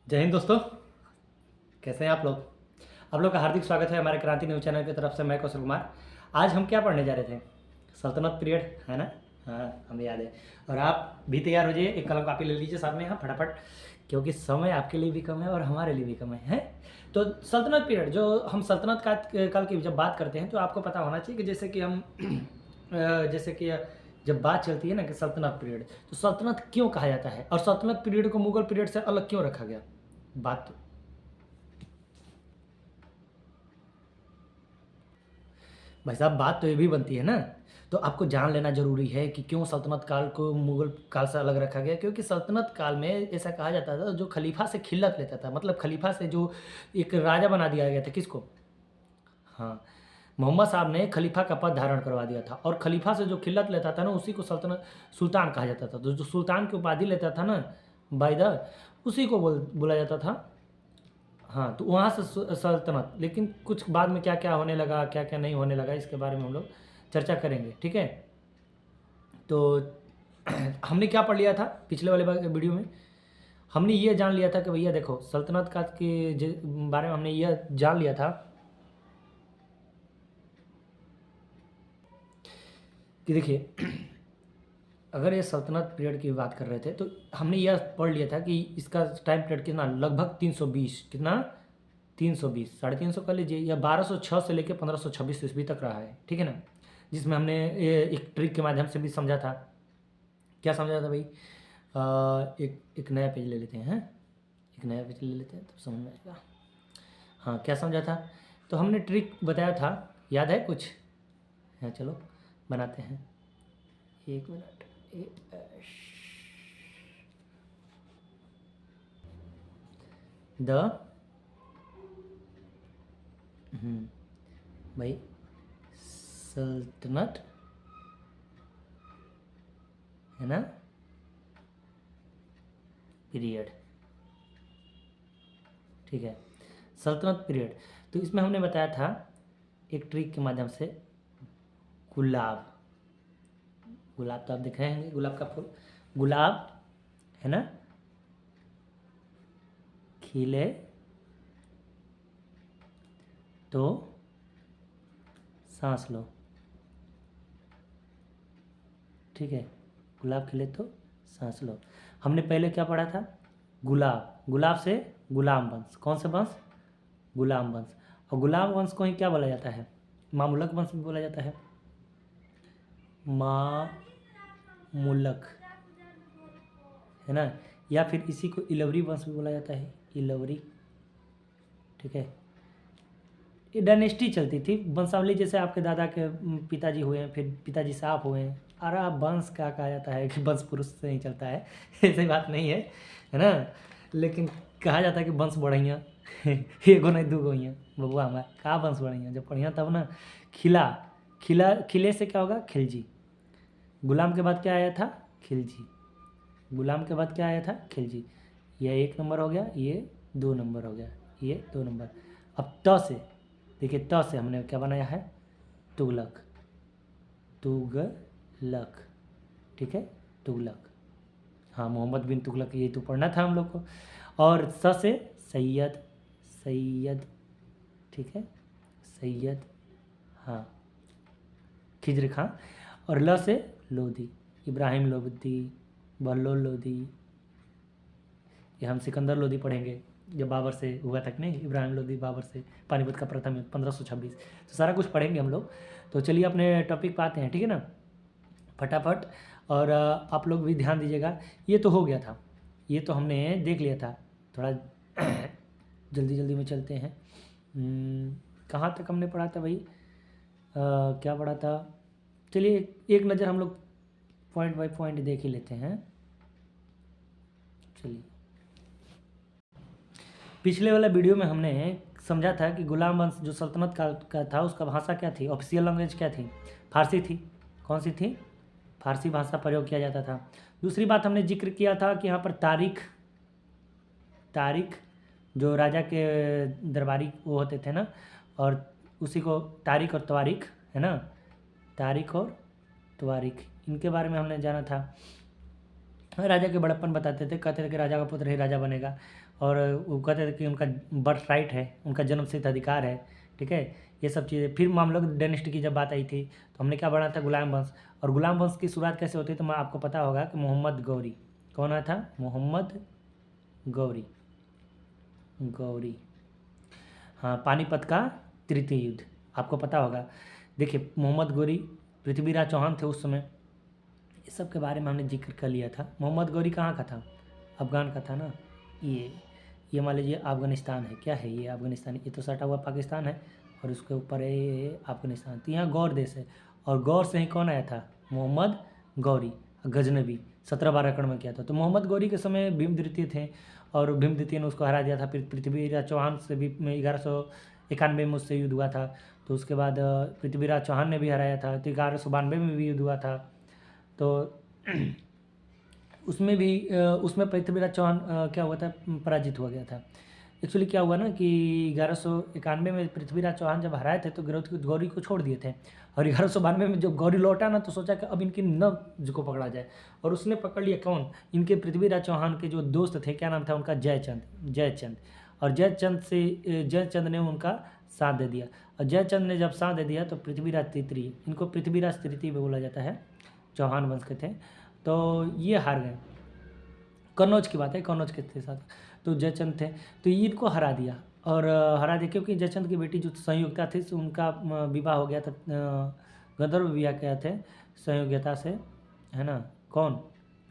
जय हिंद दोस्तों। कैसे हैं आप लोग का हार्दिक स्वागत है हमारे क्रांति न्यूज़ चैनल की तरफ से। मैं कौशल कुमार। आज हम क्या पढ़ने जा रहे थे? सल्तनत पीरियड, है ना? हाँ, हमें याद है। और आप भी तैयार हो जाइए, एक कलम कापी ले लीजिए साथ में, हाँ फटाफट, क्योंकि समय आपके लिए भी कम है और हमारे लिए भी कम है, हैं? तो सल्तनत पीरियड, जो हम सल्तनत काल की जब बात करते हैं तो आपको पता होना चाहिए कि जैसे कि हम जैसे कि जब बात चलती है ना कि सल्तनत पीरियड, तो सल्तनत क्यों कहा जाता है और सल्तनत पीरियड को मुगल पीरियड से अलग क्यों रखा गया? बात भाई साहब, बात तो ये भी बनती है ना। तो आपको जान लेना ज़रूरी है कि क्यों सल्तनत काल को मुग़ल काल से अलग रखा गया। क्योंकि सल्तनत काल में ऐसा कहा जाता था, जो खलीफा से खिल्लत लेता था, मतलब खलीफा से जो एक राजा बना दिया गया था, किसको? हाँ, मोहम्मद साहब ने खलीफा का पद धारण करवा दिया था और खलीफा से जो खिल्लत लेता था ना, उसी को सल्तनत सुल्तान कहा जाता था। तो जो सुल्तान की उपाधि लेता था ना, बायदर, उसी को बोला जाता था। हाँ, तो वहाँ से सल्तनत, लेकिन कुछ बाद में क्या क्या होने लगा, क्या क्या नहीं होने लगा, इसके बारे में हम लोग चर्चा करेंगे, ठीक है? तो हमने क्या पढ़ लिया था पिछले वाले वीडियो में? हमने ये जान लिया था कि भैया देखो, सल्तनत का के बारे में हमने यह जान लिया था कि देखिए, अगर ये सल्तनत पीरियड की बात कर रहे थे तो हमने यह पढ़ लिया था कि इसका टाइम पीरियड कितना, लगभग 320, कितना, 320, 350 कर लीजिए, या 1206 से लेकर 1526 ईस्वी तक रहा है, ठीक है ना? जिसमें हमने ये एक ट्रिक के माध्यम से भी समझा था। क्या समझा था भाई? एक एक नया पेज ले लेते हैं, एक नया पेज ले लेते हैं तब समझ में आएगा। हाँ, क्या समझा था? तो हमने ट्रिक बताया था, याद है कुछ? हाँ, चलो बनाते हैं, एक मिनट। द भाई, सल्तनत, है ना, पीरियड, ठीक है, सल्तनत पीरियड। तो इसमें हमने बताया था एक ट्रिक के माध्यम से, गुलाब, गुलाब तो आप देख रहे हैं, गुलाब का फूल, गुलाब, है ना, खिले तो सांस लो, ठीक है, गुलाब खिले तो सांस लो। हमने पहले क्या पढ़ा था? गुलाब, गुलाब से गुलाम वंश, कौन सा वंश? गुलाम वंश। और गुलाम वंश को ही क्या बोला जाता है? मामूलक वंश भी बोला जाता है, मामूलक, है ना? या फिर इसी को इलवरी वंश भी बोला जाता है, इलवरी, ठीक है। ये डायनेस्टी चलती थी, वंशावली, जैसे आपके दादा के पिताजी हुए हैं, फिर पिताजी साहब हुए हैं। अरे आप वंश क्या कहा जाता है कि वंश पुरुष से ही चलता है ऐसी बात नहीं है ना? लेकिन कहा जाता है कि वंश बढ़िया एगो नहीं दूगो ही बबुआ हमारा, कहा वंश बढ़िया, जब बढ़िया तब ना। खिला, खिला, खिले से क्या होगा? खिलजी। गुलाम के बाद क्या आया था? खिलजी। गुलाम के बाद क्या आया था? खिलजी। ये 1 नंबर हो गया, ये 2 नंबर हो गया, ये 2 नंबर। अब त से देखिए, त से हमने क्या बनाया है? तुगलक, तुगलक, ठीक है, तुगलक। हाँ, मोहम्मद बिन तुगलक, ये तो पढ़ना था हम लोग को। और स से सैयद, सैयद, ठीक है, सैयद, हाँ, खिज्र खां। और ल से लोधी, इब्राहिम लोधी, बल्लोल लोधी। ये हम सिकंदर लोधी पढ़ेंगे, जब बाबर से हुआ तक नहीं, इब्राहिम लोधी बाबर से, पानीपत का प्रथम युद्ध 1526। तो सारा कुछ पढ़ेंगे हम लोग। तो चलिए अपने टॉपिक पे आते हैं, ठीक है ना, फटाफट। और आप लोग भी ध्यान दीजिएगा। ये तो हो गया था, ये तो हमने देख लिया था। थोड़ा जल्दी जल्दी में चलते हैं। कहाँ तक हमने पढ़ा था भाई? क्या पढ़ा था? चलिए एक नज़र हम लोग पॉइंट बाय पॉइंट देख ही लेते हैं। चलिए, पिछले वाला वीडियो में हमने समझा था कि गुलाम वंश जो सल्तनत का था, उसका भाषा क्या थी? ऑफिशियल लैंग्वेज क्या थी? फारसी थी। कौन सी थी? फारसी भाषा प्रयोग किया जाता था। दूसरी बात हमने जिक्र किया था कि यहाँ पर तारीख, तारीख जो राजा के दरबारी वो होते थे ना, और उसी को तारीख और तवारीख, है ना, तारीख और तवारीख, इनके बारे में हमने जाना था। राजा के बड़प्पन बताते थे, कहते थे कि राजा का पुत्र ही राजा बनेगा, और वो कहते थे कि उनका बर्थ राइट है, उनका जन्मसिद्ध अधिकार है, ठीक है। ये सब चीज़ें। फिर मामलों डायनेस्टी की जब बात आई थी तो हमने क्या बढ़ा था, गुलाम वंश। और गुलाम वंश की शुरुआत कैसे होती है तो मैं आपको पता होगा कि मोहम्मद गौरी, कौन आया था, मोहम्मद गौरी, गौरी, हाँ, पानीपत का तृतीय युद्ध आपको पता होगा। देखिए मोहम्मद गौरी, पृथ्वीराज चौहान थे उस समय, इस सब के बारे में हमने जिक्र कर लिया था। मोहम्मद गौरी कहाँ का था, अफ़गान का था ना। ये मान लीजिए अफ़गानिस्तान है, क्या है ये, अफ़गानिस्तान, ये तो सटा हुआ पाकिस्तान है और उसके ऊपर है ये अफ़गानिस्तान। तो यहाँ गौर देश है, और गौर से ही कौन आया था, मोहम्मद गौरी, गजनबी, 17-12 एकड़ में किया था। तो मोहम्मद गौरी के समय भीम द्वितीय थे, और भीम द्वितीय ने उसको हरा दिया था। फिर पृथ्वीराज चौहान से भी 1191 में उससे युद्ध हुआ था। तो उसके बाद पृथ्वीराज चौहान ने भी हराया था। तो 1192 में भी युद्ध हुआ था। तो उसमें पृथ्वीराज चौहान क्या हुआ था, पराजित हो गया था। एक्चुअली क्या हुआ ना कि 1191 में पृथ्वीराज चौहान जब हराए थे तो गौरी को छोड़ दिए थे, और 1192 में जब गौरी लौटा ना तो सोचा कि अब इनकी नब्ज को पकड़ा जाए, और उसने पकड़ लिया कौन, इनके पृथ्वीराज चौहान के जो दोस्त थे, क्या नाम था उनका, जयचंद। और जयचंद ने उनका साथ दे दिया, और जयचंद ने जब साथ दे दिया तो पृथ्वीराज तृतीय, इनको पृथ्वीराज तृतीय भी बोला जाता है, चौहान वंश के थे। तो ये हार गए, कन्नौज की बात है, कन्नौज के थे साथ, तो जयचंद थे, तो ये इनको हरा दिया। और हरा दिया क्योंकि जयचंद की बेटी जो संयोगिता थी उनका विवाह हो गया था, गंधर्व विवाह किया थे संयोगिता से, है ना, कौन,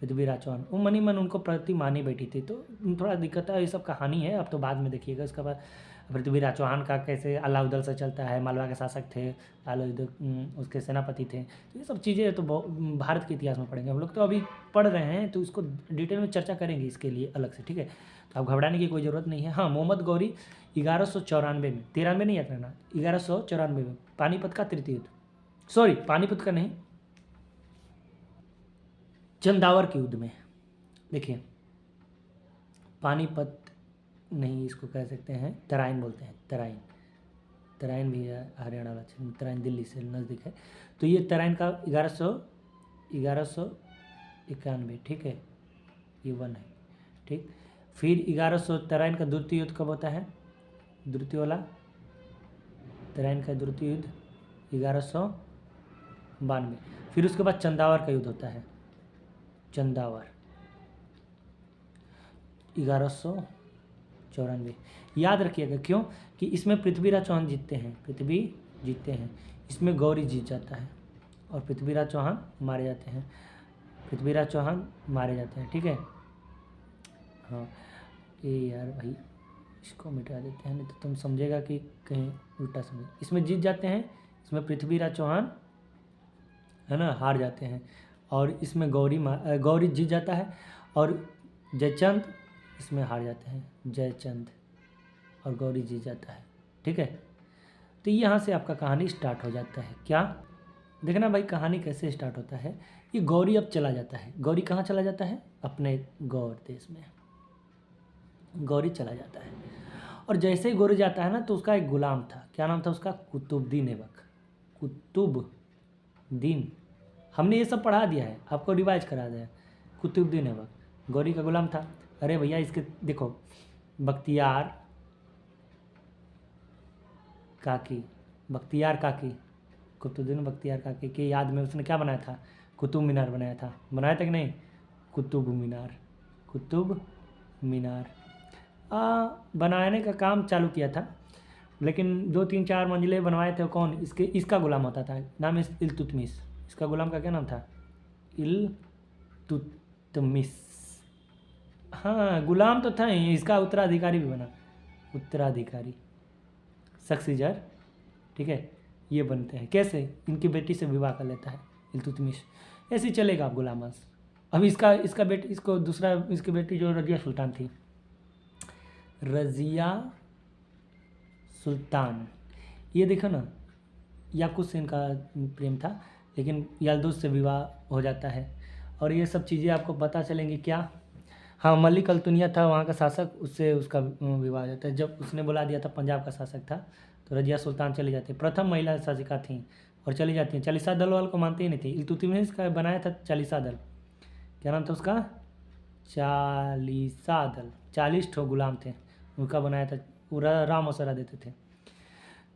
पृथ्वीराज चौहान। वो मनी मन उनको प्रति मानी बैठी थी, तो थोड़ा दिक्कत है, ये सब कहानी है, अब तो बाद में देखिएगा। इसके बाद पृथ्वीराज चौहान का कैसे अलाउद्दौला से चलता है, मालवा के शासक थे, उसके सेनापति थे। तो ये सब चीज़ें तो भारत के इतिहास में पढ़ेंगे हम लोग, तो अभी पढ़ रहे हैं तो इसको डिटेल में चर्चा करेंगे इसके लिए अलग से, ठीक है। तो अब घबराने की कोई ज़रूरत नहीं है। हाँ, मोहम्मद गौरी 1194 में, 93 नहीं याद रखना, 1194 में पानीपत का तृतीय युद्ध, सॉरी पानीपत का नहीं, चंदावर के युद्ध में। देखिए पानीपत नहीं, इसको कह सकते हैं तराइन बोलते हैं, तराइन भी है हरियाणा वाला, तराइन दिल्ली से नज़दीक है। तो ये तराइन का 1191, ठीक है, ये 1 है, ठीक। फिर 1100 तराइन का द्वितीय युद्ध कब होता है, द्वितीय वाला तराइन का द्वितीय युद्ध 1192। फिर उसके बाद चंदावर का युद्ध होता है, चंदावर 1194। याद रखिएगा, क्यों कि इसमें पृथ्वीराज चौहान जीतते हैं, इसमें गौरी जीत जाता है, और पृथ्वीराज चौहान मारे जाते हैं, ठीक है। हाँ, ये यार भाई इसको मिटा देते हैं, नहीं तो तुम समझेगा कि कहीं उल्टा समझे। इसमें जीत जाते हैं, इसमें पृथ्वीराज चौहान, है ना, हार जाते हैं, और इसमें गौरी जीत जाता है, और जयचंद इसमें हार जाते हैं, जयचंद और गौरी जीत जाता है, ठीक है। तो यहाँ से आपका कहानी स्टार्ट हो जाता है। क्या देखना भाई, कहानी कैसे स्टार्ट होता है। ये गौरी अब चला जाता है, गौरी कहाँ चला जाता है, अपने गौर देश में गौरी चला जाता है। और जैसे ही गौरी जाता है ना तो उसका एक गुलाम था, क्या नाम था उसका, कुतुबुद्दीन ऐबक, कुतुबुद्दीन, हमने ये सब पढ़ा दिया है, आपको रिवाइज करा दिया है। कुतुबुद्दीन ऐबक गौरी का गुलाम था। अरे भैया इसके देखो, बख्तियार काकी, कुतुबुद्दीन बख्तियार काकी के याद में उसने क्या बनाया था, कुतुब मीनार बनाया था कि नहीं, कुतुब मीनार बनाने का काम चालू किया था, लेकिन 2-3-4 मंजिलें बनवाए थे। कौन, इसका गुलाम होता था, नाम है इल्तुतमिश। इसका गुलाम का क्या नाम था, इल्तुतमिश। हाँ, गुलाम तो था ही, इसका उत्तराधिकारी भी बना, उत्तराधिकारी सक्सीजर, ठीक है। ये बनते हैं कैसे, इनकी बेटी से विवाह कर लेता है इल्तुतमिश, ऐसे ही चलेगा आप गुलाम वंश। अब इसका बेटी, इसकी बेटी जो रजिया सुल्तान थी, रजिया सुल्तान, ये देखो ना, याकूब से इनका प्रेम था, लेकिन यल्दुज से विवाह हो जाता है। और ये सब चीज़ें आपको पता चलेंगी क्या। हाँ, मलिक अल्तुनिया था वहाँ का शासक, उससे उसका विवाह हो जाता है। जब उसने बुला दिया था, पंजाब का शासक था, तो रजिया सुल्तान चली जाती है, प्रथम महिला शासिका थी, और चली जाती हैं। चालीसा दल वाले को मानते ही नहीं थे। इल्तुतमिश का बनाया था चालीसा दल, क्या नाम था उसका, चालीसा दल, 40 ठो गुलाम थे, उनका बनाया था, पूरा राम मशवरा देते थे।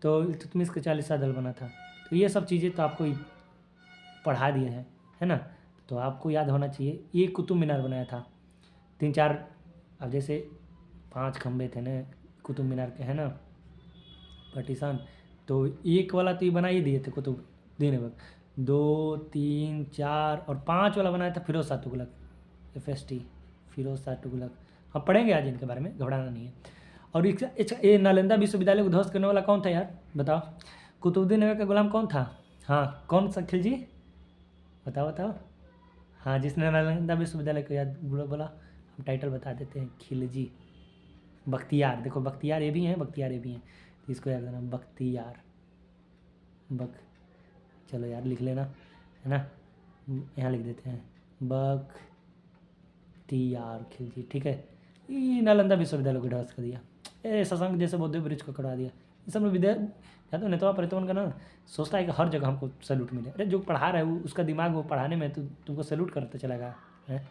तो इल्तुतमिश का 40सा दल बना था। तो ये सब चीज़ें तो आपको पढ़ा दिए हैं, है ना, तो आपको याद होना चाहिए। ये कुतुब मीनार बनाया था 3-4, अब जैसे 5 खंबे थे ना कुतुब मीनार के, है ना, पार्टीशन, तो एक वाला तो ये बना ही दिए थे कुतुबुद्दीन ऐबक, 2, 3, 4 और 5 वाला बनाया था फिरोज शाह तुगलक, FST, फिरोज शाह तुगलक। हम पढ़ेंगे आज इनके बारे में, घबराना नहीं है। और ये नालंदा विश्वविद्यालय को ध्वस्त करने वाला कौन था यार, बताओ। कुतुबुद्दीन ऐबक का गुलाम कौन था? हाँ, कौन सा खिलजी, बताओ बताओ। हाँ, जिसने नालंदा विश्वविद्यालय को याद बोला, हम टाइटल बता देते हैं, खिलजी बख्तियार। देखो बख्तियार ये भी हैं, बख्तियार ये भी हैं, तो इसको याद करना, बख्तियार चलो यार लिख लेना, है ना, यहाँ लिख देते हैं बख्तियार खिलजी, ठीक है। ये नालंदा विश्वविद्यालय को ध्वस्त कर दिया, शशांक जैसे बौद्ध ब्रिज को करवा दिया। ये सब विद्या या तो नेता परितवन का ना सोचता है कि हर जगह हमको सैल्यूट मिले। अरे जो पढ़ा रहा है वो, उसका दिमाग वो पढ़ाने में तुमको सैल्यूट करते चलेगा, है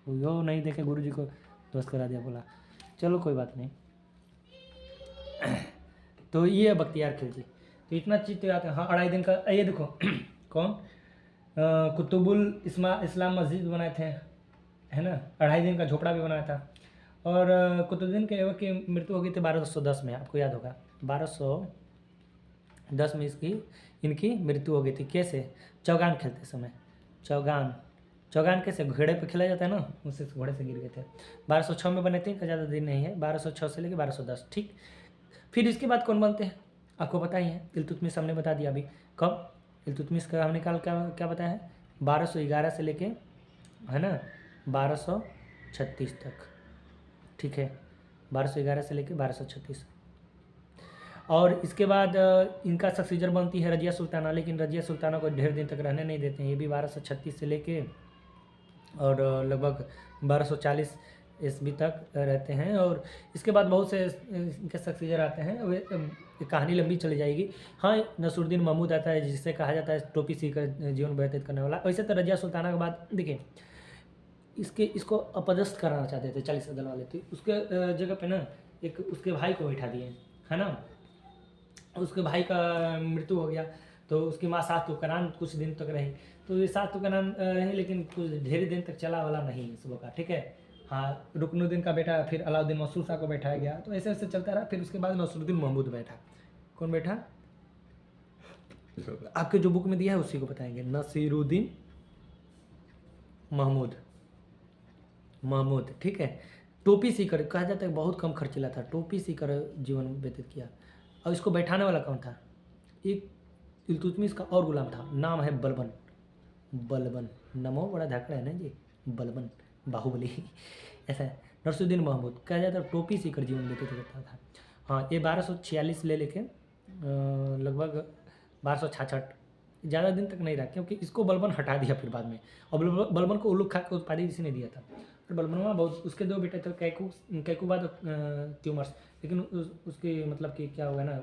वो नहीं देखे गुरु जी को ध्वस्त करा दिया, बोला चलो कोई बात नहीं। तो ये है बख्तियार खिलजी। तो इतना चीज़ तो याद है। हाँ, 2.5 दिन का, ये देखो कौन, कुतुबुल इस्लाम मस्जिद बनाए थे, है ना, 2.5 दिन का झोपड़ा भी बनाया था। और कुतुबुद्दीन के ऐबक की मृत्यु हो गई थी 1210 में, आपको याद होगा 1210 में इनकी मृत्यु हो गई थी। कैसे? चौगान खेलते समय, चौगान कैसे घोड़े पे खेला जाता है ना, उससे घोड़े से गिर गए थे। 1206 में बने थे, इनका ज़्यादा दिन नहीं है, 1206 से लेकर 1210, ठीक। फिर इसके बाद कौन बनते हैं आपको पता ही है, इल्तुतमिश हमने बता दिया अभी। कब? इल्तुतमिश का हमने कल क्या बताया है, 1211 से लेके, है ना, 1236 तक, ठीक है, 1211 से लेके 1236। और इसके बाद इनका सक्सीजर बनती है रजिया सुल्ताना, लेकिन रजिया सुल्ताना को ढेर दिन तक रहने नहीं देते हैं। ये भी 1236 से लेके और लगभग 1240 ईस्वी तक रहते हैं। और इसके बाद बहुत से इनके सक्सीजर आते हैं, वे कहानी लंबी चली जाएगी। हाँ, नसरुद्दीन महमूद आता है, जिसे कहा जाता है टोपी सीकर जीवन व्यतीत करने वाला। वैसे तो रजिया सुल्ताना के बाद देखिए इसको अपदस्थ कराना चाहते थे 40 दल वाले, थे उसके जगह पे ना एक उसके भाई को बैठा दिए, है ना। उसके भाई का मृत्यु हो गया, तो उसकी माँ सात तुकरान कुछ दिन तक रही। तो ये सात तुकरान रही, लेकिन कुछ ढेर दिन तक चला वाला नहीं सुबह का, ठीक है। हाँ, रुकनुद्दीन का बेटा फिर अलाउद्दीन मसूर शाह को बैठाया गया, तो ऐसे ऐसे चलता रहा। फिर उसके बाद नसरुद्दीन महमूद बैठा। कौन बैठा? आपके जो बुक में दिया है उसी को बताएंगे, नसीरुद्दीन महमूद, ठीक है। टोपी सीकर कहा जाता है, बहुत कम खर्चीला था, टोपी सीकर जीवन व्यतीत किया। और इसको बैठाने वाला कौन था? एक इल्तुतमिश का और गुलाम था, नाम है बलबन, नमो बड़ा धाकड़ा है ना जी, बलबन बाहुबली ऐसा है। नसरुद्दीन महमूद कहा जाता है टोपी सीकर जीवन व्यतीत करता था। हाँ, ये 1246 ले लेके लगभग 1266, ज़्यादा दिन तक नहीं रहा, क्योंकि इसको बलबन हटा दिया फिर बाद में। और बलबन को उल्लू खा के उपाधि इसी ने दिया था। और बलबनवा बहुत, उसके 2 बेटे थे, कैकूबाद ट्यूमर्स, लेकिन उसकी मतलब कि क्या होगा ना,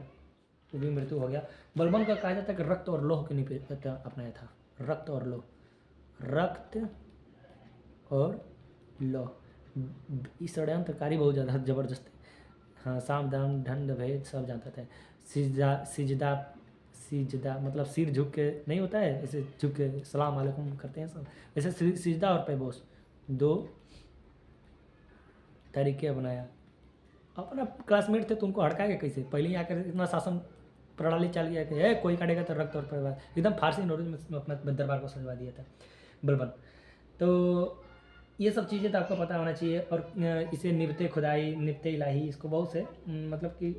वो भी मृत्यु हो गया। बलबन का कहा जाता है कि रक्त और लोह के निपट अपनाया था, रक्त और लोह। इस षड्यंत्रकारी बहुत ज़्यादा ज़बरदस्त है। हाँ, साम दाम ढंड भेद सब जानता था। सिजदा मतलब सिर झुक के नहीं होता है, ऐसे झुक के सलाम वालेकुम करते हैं सब, वैसे सिजदा और पैबोस 2 तरीके अपनाया। अपना क्लासमेट थे तो उनको हड़काएगा कैसे, पहले ही आकर इतना शासन प्रणाली चल गया कि कोई काटेगा तो रक्त और परिवार, एकदम फारसी नॉलेज में अपना दरबार को सजवा दिया था बलबन। तो ये सब चीज़ें तो आपको पता होना चाहिए। और इसे निब्ते खुदाई, निब्ते इलाही, इसको बहुत से मतलब कि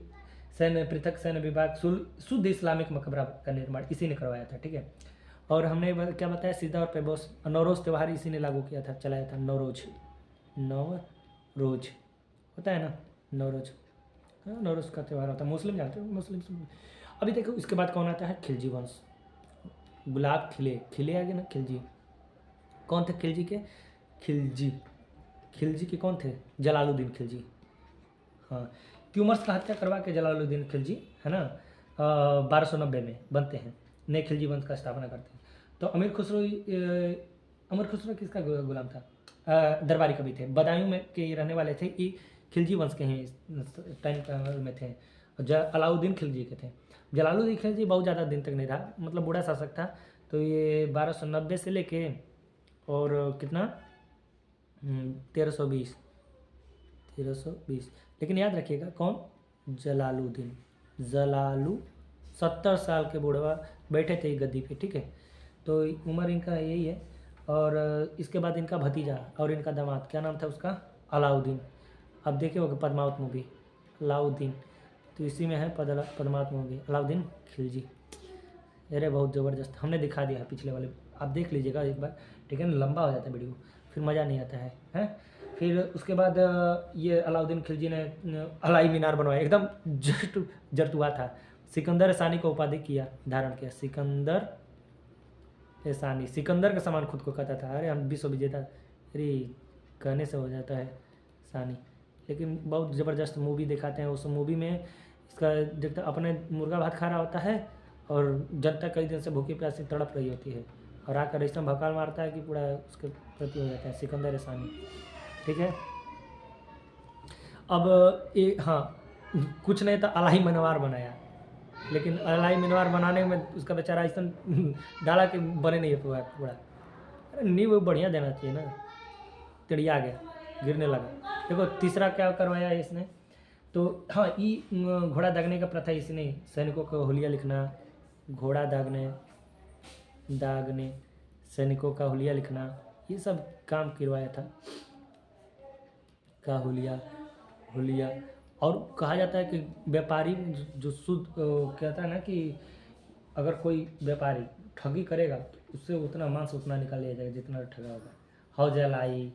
पृथक सैन्य विभाग, शुद्ध इस्लामिक मकबरा का निर्माण इसी ने करवाया था, ठीक है। और हमने क्या बताया, सीधा और पैबोस, नौरोज़ त्यौहार इसी ने लागू किया था, चलाया था। नौरोज होता है ना, नौरोज, हाँ, नौरोज का त्यौहार होता है, मुस्लिम जानते हो, मुस्लिम। अभी देखो इसके बाद कौन आता है, खिलजी वंश। गुलाब खिले आगे ना, खिलजी कौन थे? खिलजी के कौन थे? जलालुद्दीन खिलजी। हाँ, ट्यूमर्स का हत्या करवा के जलालुद्दीन खिलजी, है ना, 1290 में बनते हैं, नए खिलजी वंश का स्थापना करते हैं। तो अमीर खुसरो किसका गुलाम था? दरबारी कवि थे, बदायूं में के रहने वाले थे, ये खिलजी वंश के हैं, इस टाइम में थे। अलाउद्दीन खिलजी के थे। जलालुद्दीन खिलजी बहुत ज़्यादा दिन तक नहीं रहा, मतलब बूढ़ा शासक था। तो ये 1290 से लेके और कितना 1320, लेकिन याद रखिएगा कौन, जलालुद्दीन 70 साल के बूढ़वा बैठे थे गद्दी पे, ठीक है। तो उम्र इनका यही है। और इसके बाद इनका भतीजा और इनका दामाद, क्या नाम था उसका, अलाउद्दीन। अब देखे होगा पद्मावत मूवी, अलाउद्दीन, तो इसी में है पद्मावत मूवी, अलाउद्दीन खिलजी। अरे बहुत ज़बरदस्त, हमने दिखा दिया है पिछले वाले, आप देख लीजिएगा एक बार, ठीक है ना, लंबा हो जाता है वीडियो, फिर मज़ा नहीं आता है, हैं। फिर उसके बाद ये अलाउद्दीन खिलजी ने अलाई मीनार बनवाया, एकदम जस्ट जरतुआ था। सिकंदर सानी को उपाधि किया, धारण किया, सिकंदर सानी, सिकंदर का समान खुद को कहता था। अरे हम विश्व विजेता, अरे कहने से हो जाता है सानी। लेकिन बहुत ज़बरदस्त मूवी दिखाते हैं, उस मूवी में इसका देखता अपने मुर्गा भात खा रहा होता है और जनता कई दिन से भूखी प्यासी तड़प रही होती है, और आकर ऐसा भकाल मारता है कि पूरा उसके प्रति हो जाता है, सिकंदर सानी, ठीक है। अब ये हाँ, कुछ नहीं था, अलाई मनवार बनाया, लेकिन अलाई मनवार बनाने में उसका बेचारा ऐसा डाला कि बने नहीं है पूरा। अरे नींव बढ़िया देना चाहिए ना, टिड़िया गया, गिरने लगा। देखो तीसरा क्या करवाया इसने, तो हाँ, ये घोड़ा दागने का प्रथा इसने, सैनिकों को हुलिया लिखना, घोड़ा दागने सैनिकों का हुलिया लिखना, ये सब काम करवाया था, का हुलिया। और कहा जाता है कि व्यापारी जो शुद्ध कहता है ना कि अगर कोई व्यापारी ठगी करेगा तो उससे उतना मांस उतना निकाल लिया जाएगा जितना ठगा होगा। हौज अलाई,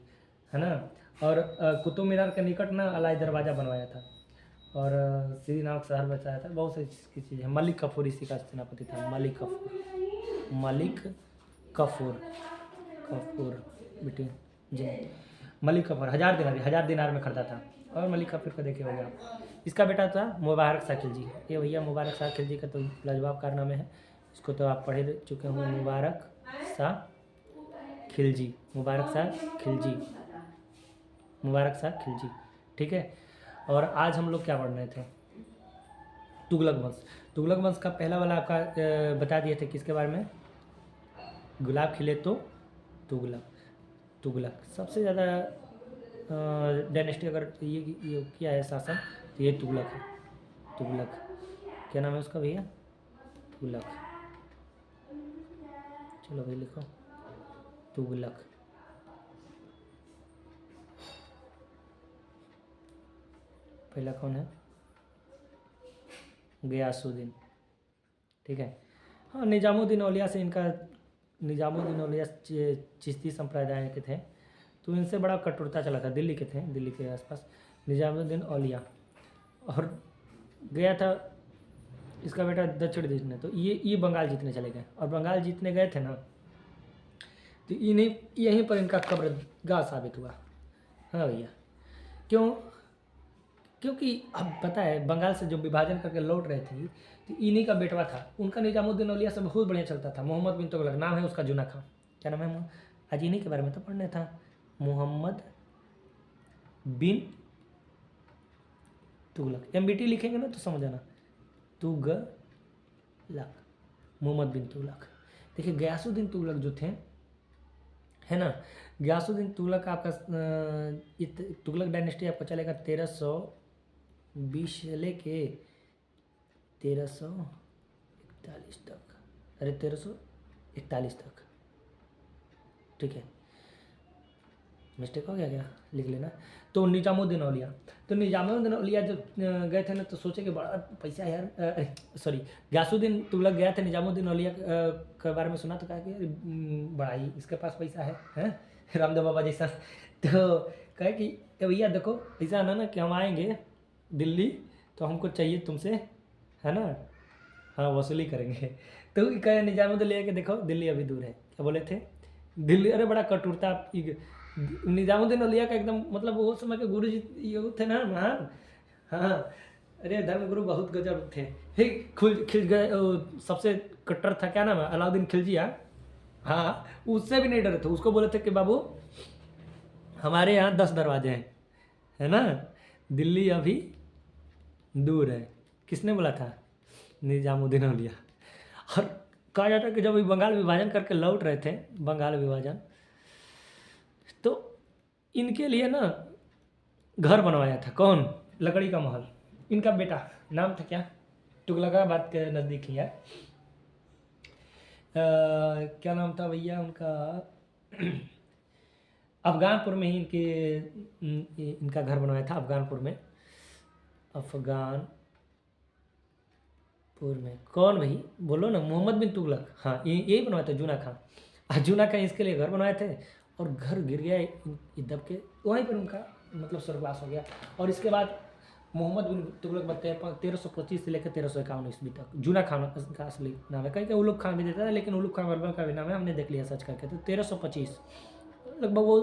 है ना। और कुतुब मीनार के निकट ना अलाई दरवाज़ा बनवाया था, और श्री नामक शहर बचाया था, बहुत सी चीज़ है। मलिक कफूर इसी का सेनापति था, मलिक कफूर बेटी जी, मलिक कफूर 1000 दिनार में खरीदा था। और मलिक कफूर को देखे होंगे आप। इसका बेटा था मुबारक शाह खिलजी। ये भैया मुबारक शाह खिलजी का तो लाजवाब कारनामे है, इसको तो आप पढ़ चुके होंगे, मुबारक शाह खिलजी, ठीक है। और आज हम लोग क्या पढ़ रहे थे, तुगलक वंश का पहला वाला आपका बता दिए थे, किसके बारे में, गुलाब खिले तो तुगलक सबसे ज़्यादा डायनेस्टी अगर ये किया है शासन, तो ये तुगलक है। तुगलक क्या नाम है उसका भैया, तुगलक, चलो भाई लिखो तुगलक। पहला कौन है, गयासुद्दीन, ठीक है। हाँ, निजामुद्दीन औलिया से इनका, निजामुद्दीन औलिया चिश्ती संप्रदाय के थे, तो इनसे बड़ा कठोरता चला था, दिल्ली के थे, दिल्ली के आसपास निजामुद्दीन औलिया। और गया था इसका बेटा दक्षिण जीतने, तो ये बंगाल जीतने चले गए, और बंगाल जीतने गए थे ना, तो इन्हीं यहीं पर इनका कब्रगाह साबित हुआ। हाँ भैया, क्योंकि अब पता है बंगाल से जो विभाजन करके लौट रहे थे, तो इन्हीं का बेटवा था, उनका निजामुद्दीन औलिया से बहुत बढ़िया चलता था, मोहम्मद बिन तुगलक नाम है उसका, जुना खां, क्या नाम है, आज इन्हीं के बारे में तो पढ़ने था, मोहम्मद बिन तुगलक, MBT लिखेंगे ना तो समझ आना, तुगलक, मोहम्मद बिन तुगलक। देखिए गयासुद्दीन तुगलक जो थे, है ना, गयासुद्दीन तुगलक आपका तुगलक डायनेस्टी आपका चलेगा 1320 से लेके 1341 तक, अरे 1341 तक, ठीक है, मिस्टेक हो गया क्या, लिख लेना। तो निजामुद्दीन औलिया, तो निजामुद्दीन औलिया जब गए थे ना, तो सोचे कि बड़ा पैसा यार, सॉरी, गयासुद्दीन तुगलक गया था, निजामुद्दीन औलिया के बारे में सुना, तो कहा कि बड़ा ही इसके पास पैसा है रामदेव बाबा जैसा। तो कहे कि भैया देखो ऐसा ना कि हम आएंगे दिल्ली, तो हमको चाहिए तुमसे, है ना, हाँ वसूली करेंगे। तो कहे निजामुद्दीन औलिया के देखो दिल्ली अभी दूर है, क्या बोले थे, दिल्ली, अरे बड़ा कठोरता। निजामुद्दीन औलिया का एकदम मतलब वो समय के गुरु जी ये थे ना महान, हाँ, अरे धर्मगुरु बहुत गजब थे। हे खिल गए, सबसे कट्टर था, क्या नाम है, अलाउद्दीन खिलजी, हाँ, उससे भी नहीं डरे थे, उसको बोले थे कि बाबू हमारे यहाँ 10 दरवाजे हैं, है ना। दिल्ली अभी दूर है, किसने बोला था? निजामुद्दीन औलिया। और कहा जाता है कि जब बंगाल विभाजन करके लौट रहे थे, बंगाल विभाजन, तो इनके लिए ना घर बनवाया था। कौन? लकड़ी का महल। इनका बेटा नाम था क्या? तुगलकाबाद के नज़दीक ही है। क्या नाम था भैया उनका? अफगानपुर में ही इनका घर बनवाया था, अफगानपुर में। अफगानपुर में कौन भाई? बोलो ना। मोहम्मद बिन तुगलक। हाँ, यही बनवाया था, जूना खां। जूना खां इसके लिए घर बनवाए थे और घर गिर गया दब के, वहीं पर उनका मतलब स्वर्गवास हो गया। और इसके बाद मोहम्मद बिन तुगलक बनते हैं 1325 से लेकर 1351 ईस्वी तक। जूना खान का असली नाम है, कहीं कहीं उलुग खान भी देता है, लेकिन उलुग खान बलबन का भी नाम है, हमने देख लिया सर्च करके। तो 1325 लगभग वो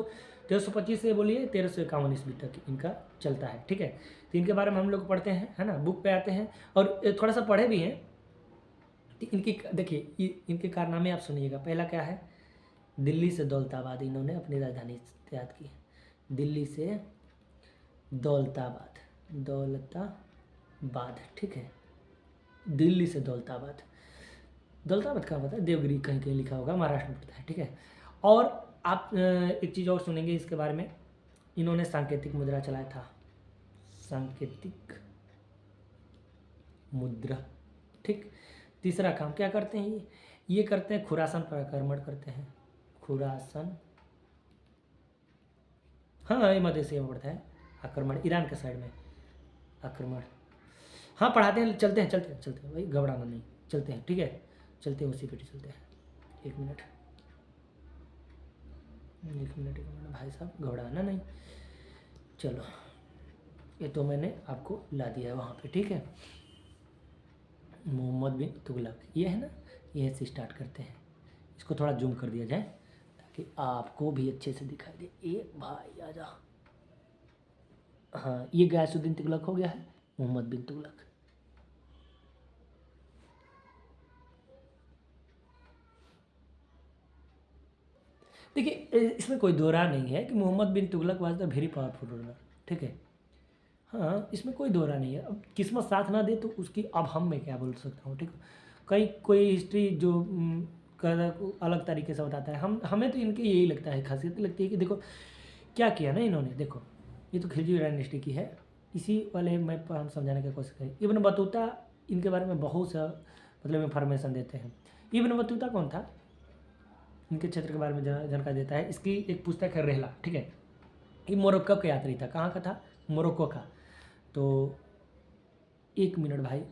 1325 से बोलिए 1351 ईस्वी तक इनका चलता है, ठीक है। तो इनके बारे में हम लोग पढ़ते हैं, है ना, बुक पे आते हैं और थोड़ा सा पढ़े भी हैं। तो इनकी देखिए इनके कारनामे आप सुनिएगा। पहला क्या है? दिल्ली से दौलताबाद इन्होंने अपनी राजधानी तैयार की। दिल्ली से दौलताबाद, ठीक है। दिल्ली से दौलताबाद, दौलताबाद कहाँ पता है? देवगिरी कहीं कहीं लिखा होगा, महाराष्ट्र में पड़ता है, ठीक है। और आप एक चीज़ और सुनेंगे इसके बारे में, इन्होंने सांकेतिक मुद्रा चलाया था। सांकेतिक मुद्रा, ठीक। तीसरा काम क्या करते हैं ये करते हैं खुरासान पर आक्रमण करते हैं। खुरासान, हाँ, ये मध्य एशिया में पड़ता है। आक्रमण ईरान के साइड में आक्रमण। हाँ, पढ़ाते हैं, चलते हैं भाई, घबराना नहीं, चलते हैं, ठीक है। चलते हैं, उसी पे चलते हैं। एक मिनट भाई साहब, घबराना नहीं। चलो, ये तो मैंने आपको ला दिया है वहाँ पे, ठीक है। मोहम्मद बिन तुगलक, ये है ना, ये से स्टार्ट करते हैं। इसको थोड़ा जूम कर दिया जाए ताकि आपको भी अच्छे से दिखाई दे। ए भाई आजा। हाँ, ये गयासुद्दीन तुगलक हो गया है, मोहम्मद बिन तुगलक। देखिए, इसमें कोई दो राय नहीं है कि Mohammad bin Tughlaq was the very powerful ruler, ठीक है। हाँ, इसमें कोई दो राय नहीं है। अब किस्मत साथ ना दे तो उसकी अब हम मैं क्या बोल सकता हूँ, ठीक है। कई कोई हिस्ट्री जो अलग तरीके से बताता है, हमें तो इनकी यही लगता है, खासियत लगती है कि देखो क्या किया ना इन्होंने। देखो, ये तो खिलजी डायनेस्टी की है, इसी वाले में हम समझाने की कोशिश करें। इब्न बतूता इनके बारे में बहुत सा मतलब इन्फॉर्मेशन देते हैं। इब्न बतूता कौन था? इनके क्षेत्र के बारे में जानकारी देता है। इसकी एक पुस्तक है रेहला, ठीक है। ये मोरक्को का यात्री था। कहाँ का था? मोरक्को का। तो एक मिनट भाई,